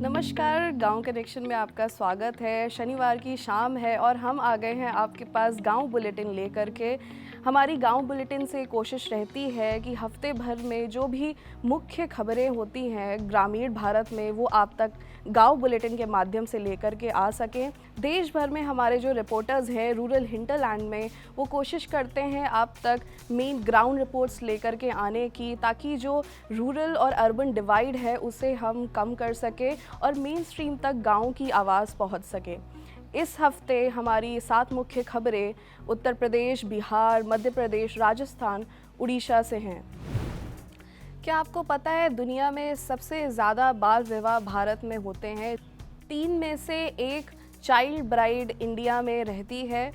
नमस्कार, गांव कनेक्शन में आपका स्वागत है। शनिवार की शाम है और हम आ गए हैं आपके पास गांव बुलेटिन लेकर के। हमारी गांव बुलेटिन से कोशिश रहती है कि हफ्ते भर में जो भी मुख्य खबरें होती हैं ग्रामीण भारत में, वो आप तक गांव बुलेटिन के माध्यम से लेकर के आ सकें। देश भर में हमारे जो रिपोर्टर्स हैं रूरल हिंटरलैंड में, वो कोशिश करते हैं आप तक मेन ग्राउंड रिपोर्ट्स लेकर के आने की, ताकि जो रूरल और अर्बन डिवाइड है उसे हम कम कर सकें और मेन स्ट्रीम तक गाँव की आवाज़ पहुँच सके। इस हफ्ते हमारी 7 मुख्य खबरें उत्तर प्रदेश, बिहार, मध्य प्रदेश, राजस्थान, उड़ीसा से हैं। क्या आपको पता है दुनिया में सबसे ज़्यादा बाल विवाह भारत में होते हैं? 3 में से 1 चाइल्ड ब्राइड इंडिया में रहती है।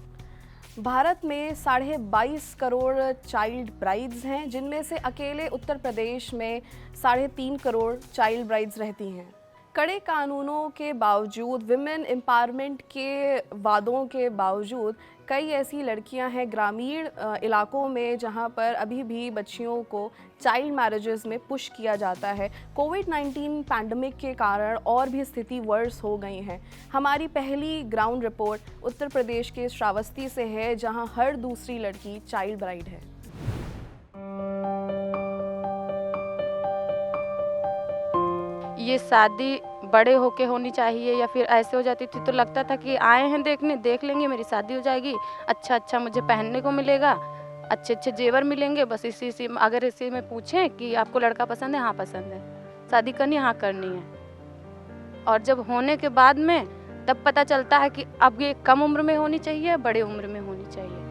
भारत में 22.5 करोड़ चाइल्ड ब्राइड्स हैं, जिनमें से अकेले उत्तर प्रदेश में 3.5 करोड़ चाइल्ड ब्राइड्स रहती हैं। कड़े कानूनों के बावजूद, विमेन एम्पावरमेंट के वादों के बावजूद कई ऐसी लड़कियां हैं ग्रामीण इलाकों में जहां पर अभी भी बच्चियों को चाइल्ड मैरिजेस में पुश किया जाता है। कोविड-19 पैंडमिक के कारण और भी स्थिति वर्स हो गई है। हमारी पहली ग्राउंड रिपोर्ट उत्तर प्रदेश के श्रावस्ती से है, जहां हर दूसरी लड़की चाइल्ड ब्राइड है। ये शादी बड़े होके होनी चाहिए या फिर ऐसे हो जाती थी तो लगता था कि आए हैं देखने, देख लेंगे, मेरी शादी हो जाएगी, अच्छा अच्छा मुझे पहनने को मिलेगा, अच्छे अच्छे जेवर मिलेंगे। बस इसी अगर इसी में पूछें कि आपको लड़का पसंद है, हाँ पसंद है, शादी करनी, हाँ करनी है। और जब होने के बाद में तब पता चलता है कि अब ये कम उम्र में होनी चाहिए, बड़े उम्र में होनी चाहिए।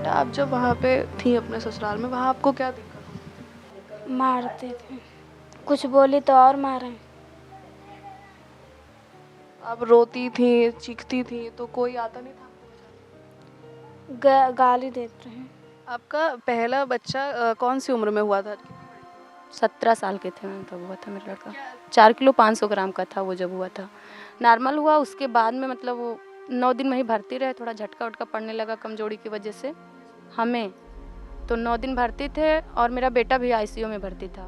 आप जब वहाँ पे थी अपने ससुराल में, वहाँ आपको क्या दिक्कत? मारते थे, कुछ बोली तो और मारे। आप रोती थी, चीखती थी तो कोई आता नहीं था? गाली देते हैं। आपका पहला बच्चा कौन सी उम्र में हुआ था? 17 साल के थे तब हुआ था मेरा लड़का। 4 किलो 500 ग्राम का था वो जब हुआ था। नॉर्मल हुआ, उसके बाद में मतलब वो 9 दिन में ही भर्ती रहे। थोड़ा झटका उटका पड़ने लगा कमजोरी की वजह से हमें, तो 9 दिन भर्ती थे और मेरा बेटा भी आईसीयू में भर्ती था।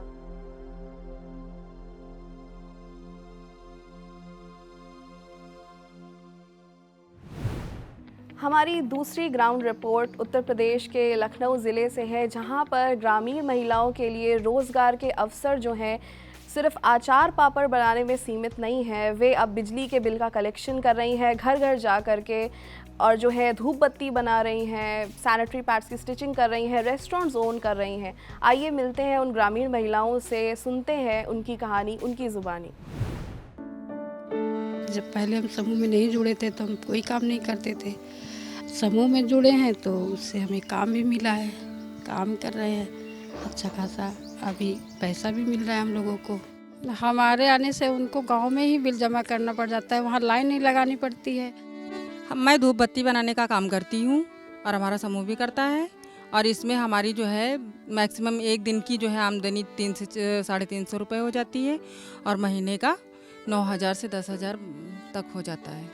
हमारी दूसरी ग्राउंड रिपोर्ट उत्तर प्रदेश के लखनऊ ज़िले से है, जहां पर ग्रामीण महिलाओं के लिए रोज़गार के अवसर जो हैं सिर्फ आचार पापड़ बनाने में सीमित नहीं है। वे अब बिजली के बिल का कलेक्शन कर रही हैं, घर घर जा कर के, और जो है धूप बत्ती बना रही हैं, सैनिटरी पैड्स की स्टिचिंग कर रही हैं, रेस्टोरेंट्स ओन कर रही हैं। आइए मिलते हैं उन ग्रामीण महिलाओं से, सुनते हैं उनकी कहानी, उनकी ज़ुबानी। जब पहले हम समूह में नहीं जुड़े थे तो हम कोई काम नहीं करते थे। समूह में जुड़े हैं तो उससे हमें काम भी मिला है, काम कर रहे हैं अच्छा खासा, अभी पैसा भी मिल रहा है हम लोगों को। हमारे आने से उनको गांव में ही बिल जमा करना पड़ जाता है, वहाँ लाइन नहीं लगानी पड़ती है। मैं धूप बत्ती बनाने का काम करती हूँ और हमारा समूह भी करता है, और इसमें हमारी जो है मैक्सिमम एक दिन की जो है आमदनी 3 से 350 रुपये हो जाती है, और महीने का 9,000 से 10,000 तक हो जाता है।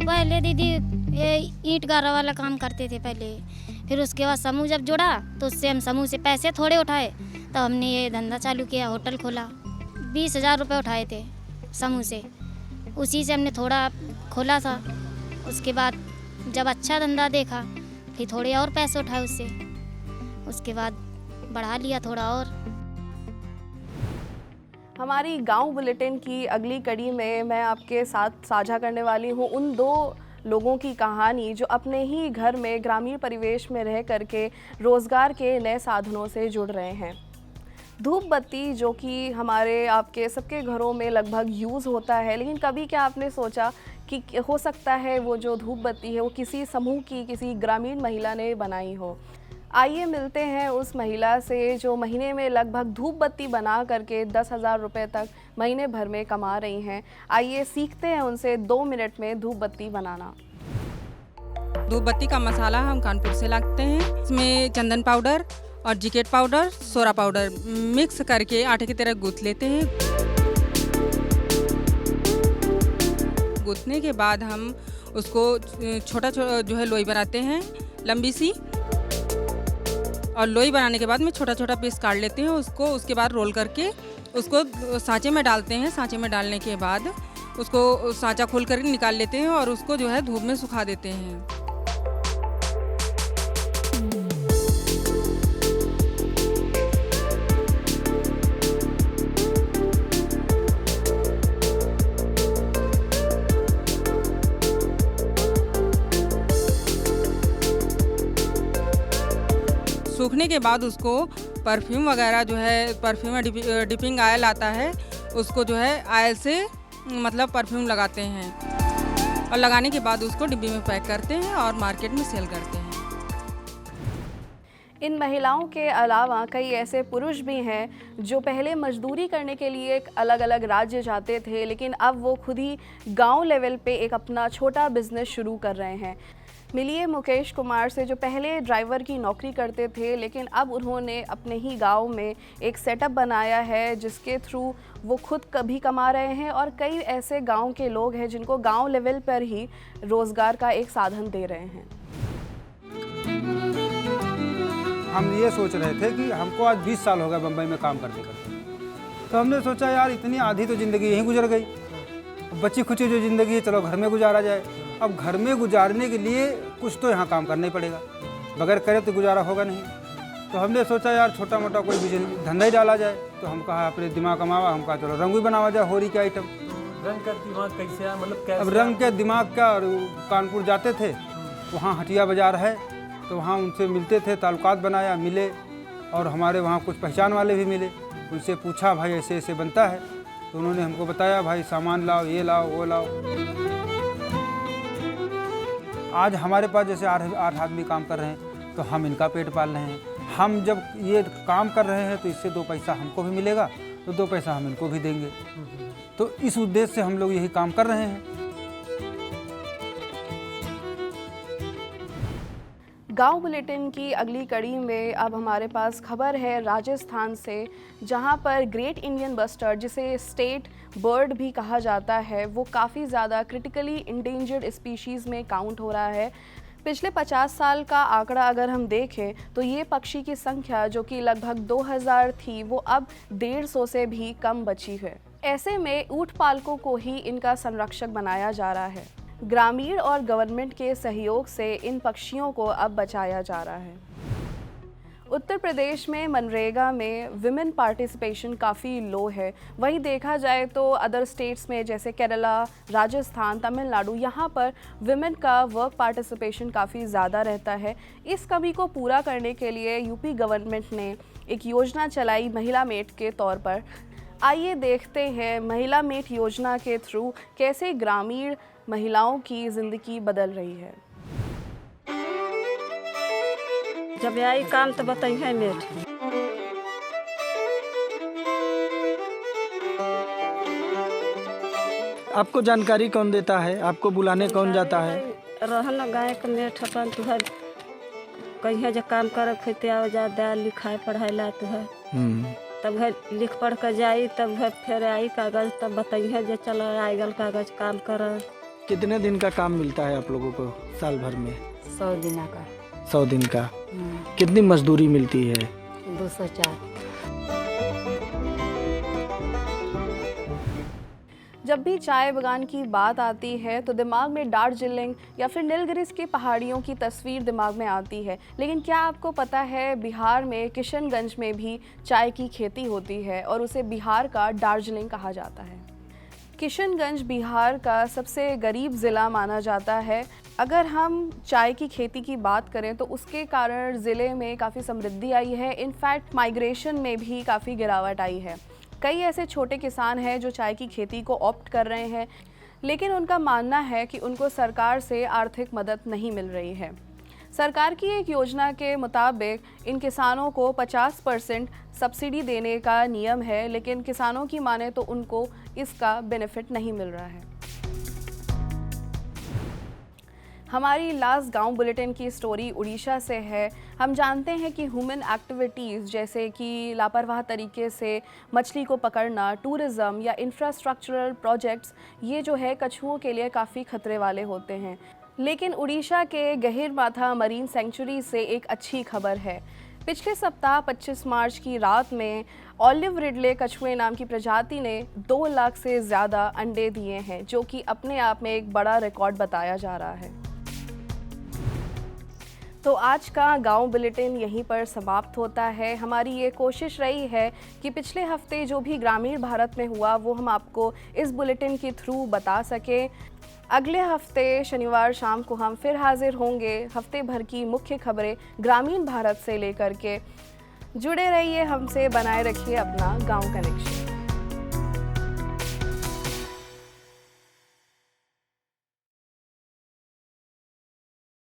पहले दीदी ये ईंट गारा वाला काम करते थे पहले, फिर उसके बाद समूह जब जुड़ा तो उससे हम समूह से पैसे थोड़े उठाए, तो हमने ये धंधा चालू किया, होटल खोला। 20,000 रुपये उठाए थे समूह से, उसी से हमने थोड़ा खोला था। उसके बाद जब अच्छा धंधा देखा फिर थोड़े और पैसे उठाए उससे, उसके बाद बढ़ा लिया थोड़ा और। हमारी गांव बुलेटिन की अगली कड़ी में मैं आपके साथ साझा करने वाली हूं उन 2 लोगों की कहानी जो अपने ही घर में ग्रामीण परिवेश में रह करके रोज़गार के नए साधनों से जुड़ रहे हैं। धूप बत्ती जो कि हमारे आपके सबके घरों में लगभग यूज़ होता है, लेकिन कभी क्या आपने सोचा कि हो सकता है वो जो धूप बत्ती है वो किसी समूह की, किसी ग्रामीण महिला ने बनाई हो? आइए मिलते हैं उस महिला से जो महीने में लगभग धूप बत्ती बना करके 10,000 रुपये तक महीने भर में कमा रही हैं। आइए सीखते हैं उनसे 2 मिनट में धूप बत्ती बनाना। धूप बत्ती का मसाला हम कानपुर से लाते हैं। इसमें चंदन पाउडर और जिकेट पाउडर, सोरा पाउडर मिक्स करके आटे की तरह गूँथ लेते हैं। गूँथने के बाद हम उसको छोटा जो है लोई बनाते हैं लंबी सी, और लोई बनाने के बाद में छोटा छोटा पीस काट लेते हैं उसको। उसके बाद रोल करके उसको सांचे में डालते हैं। सांचे में डालने के बाद उसको सांचा खोल कर निकाल लेते हैं और उसको जो है धूप में सुखा देते हैं। सूखने के बाद उसको परफ्यूम वगैरह जो है, परफ्यूम में डिपिंग आयल आता है, उसको जो है आयल से मतलब परफ्यूम लगाते हैं और लगाने के बाद उसको डिब्बी में पैक करते हैं और मार्केट में सेल करते हैं। इन महिलाओं के अलावा कई ऐसे पुरुष भी हैं जो पहले मजदूरी करने के लिए एक अलग अलग राज्य जाते थे, लेकिन अब वो खुद ही गांव लेवल पे एक अपना छोटा बिजनेस शुरू कर रहे हैं। मिलिए मुकेश कुमार से, जो पहले ड्राइवर की नौकरी करते थे, लेकिन अब उन्होंने अपने ही गांव में एक सेटअप बनाया है जिसके थ्रू वो खुद कभी कमा रहे हैं और कई ऐसे गांव के लोग हैं जिनको गांव लेवल पर ही रोज़गार का एक साधन दे रहे हैं। हम ये सोच रहे थे कि हमको आज 20 साल हो गए बम्बई में काम करते करते, तो हमने सोचा यार इतनी आधी तो ज़िंदगी यहीं गुजर गई, बच्ची खुची जो ज़िंदगी है चलो घर में गुजारा जाए। अब घर में गुजारने के लिए कुछ तो यहाँ काम करना ही पड़ेगा, बगैर करे तो गुजारा होगा नहीं। तो हमने सोचा यार छोटा मोटा कोई बिजनेस धंधा ही डाला जाए। तो हम कहा अपने दिमाग कमावा, हम कहा चलो रंग भी बनावा जाए, होरी के आइटम। रंग का दिमाग कैसे है, मतलब कैसे? अब रंग के दिमाग का, कानपुर जाते थे, वहाँ हटिया बाज़ार है, तो वहाँ उनसे मिलते थे, ताल्लुकात बनाया, मिले, और हमारे वहाँ कुछ पहचान वाले भी मिले। उनसे पूछा भाई ऐसे ऐसे बनता है, तो उन्होंने हमको बताया भाई सामान लाओ, ये लाओ, वो लाओ। आज हमारे पास जैसे 8 आदमी काम कर रहे हैं, तो हम इनका पेट पाल रहे हैं। हम जब ये काम कर रहे हैं तो इससे 2 पैसा हमको भी मिलेगा, तो 2 पैसा हम इनको भी देंगे। तो इस उद्देश्य से हम लोग यही काम कर रहे हैं। गांव बुलेटिन की अगली कड़ी में अब हमारे पास खबर है राजस्थान से, जहां पर ग्रेट इंडियन बस्टर्ड, जिसे स्टेट बर्ड भी कहा जाता है, वो काफ़ी ज़्यादा क्रिटिकली इंडेंजर्ड स्पीशीज़ में काउंट हो रहा है। पिछले 50 साल का आंकड़ा अगर हम देखें तो ये पक्षी की संख्या जो कि लगभग 2000 थी, वो अब 150 से भी कम बची है। ऐसे में ऊँट पालकों को ही इनका संरक्षक बनाया जा रहा है। ग्रामीण और गवर्नमेंट के सहयोग से इन पक्षियों को अब बचाया जा रहा है। उत्तर प्रदेश में मनरेगा में विमेन पार्टिसिपेशन काफ़ी लो है। वहीं देखा जाए तो अदर स्टेट्स में जैसे केरला, राजस्थान, तमिलनाडु, यहाँ पर विमेन का वर्क पार्टिसिपेशन काफ़ी ज़्यादा रहता है। इस कमी को पूरा करने के लिए यूपी गवर्नमेंट ने एक योजना चलाई महिला मेट के तौर पर। आइए देखते हैं महिला मेट योजना के थ्रू कैसे ग्रामीण महिलाओं की ज़िंदगी बदल रही है। जब आई काम तो बताइए मेट। आपको जानकारी कौन देता है, आपको बुलाने कौन जाता है? रहन गाय के मेट अपन तुहर कहीं जो काम कर खेते आओ जा दे लिखाई पढ़ाई ला तुहर, तब है लिख पढ़ कर जाई, तब है फिर आई कागज, तब बताइए जो चलो आई गल कागज काम कर। कितने दिन का काम मिलता है आप लोगों को साल भर में? 100 दिन का। 100 दिन का। कितनी मजदूरी मिलती है? 204। जब भी चाय बागान की बात आती है तो दिमाग में दार्जिलिंग या फिर नीलगिरिस की पहाड़ियों की तस्वीर दिमाग में आती है, लेकिन क्या आपको पता है बिहार में किशनगंज में भी चाय की खेती होती है और उसे बिहार का दार्जिलिंग कहा जाता है। किशनगंज बिहार का सबसे गरीब ज़िला माना जाता है। अगर हम चाय की खेती की बात करें तो उसके कारण ज़िले में काफ़ी समृद्धि आई है। इनफैक्ट माइग्रेशन में भी काफ़ी गिरावट आई है। कई ऐसे छोटे किसान हैं जो चाय की खेती को ऑप्ट कर रहे हैं, लेकिन उनका मानना है कि उनको सरकार से आर्थिक मदद नहीं मिल रही है। सरकार की एक योजना के मुताबिक इन किसानों को 50% सब्सिडी देने का नियम है, लेकिन किसानों की माने तो उनको इसका बेनिफिट नहीं मिल रहा है। हमारी लास्ट गांव बुलेटिन की स्टोरी उड़ीसा से है। हम जानते हैं कि ह्यूमन एक्टिविटीज़ जैसे कि लापरवाह तरीके से मछली को पकड़ना, टूरिज़्म या इंफ्रास्ट्रक्चरल प्रोजेक्ट्स, ये जो है कछुओं के लिए काफ़ी खतरे वाले होते हैं। लेकिन उड़ीसा के गहिरमाथा मरीन सेंचुरी से एक अच्छी खबर है। पिछले सप्ताह 25 मार्च की रात में ऑलिव रिडले कछुए नाम की प्रजाति ने 2 लाख से ज़्यादा अंडे दिए हैं, जो कि अपने आप में एक बड़ा रिकॉर्ड बताया जा रहा है। तो आज का गांव बुलेटिन यहीं पर समाप्त होता है। हमारी ये कोशिश रही है कि पिछले हफ्ते जो भी ग्रामीण भारत में हुआ वो हम आपको इस बुलेटिन के थ्रू बता सकें। अगले हफ्ते शनिवार शाम को हम फिर हाजिर होंगे हफ्ते भर की मुख्य खबरें ग्रामीण भारत से लेकर के। जुड़े रहिए हमसे, बनाए रखिए अपना गांव कनेक्शन।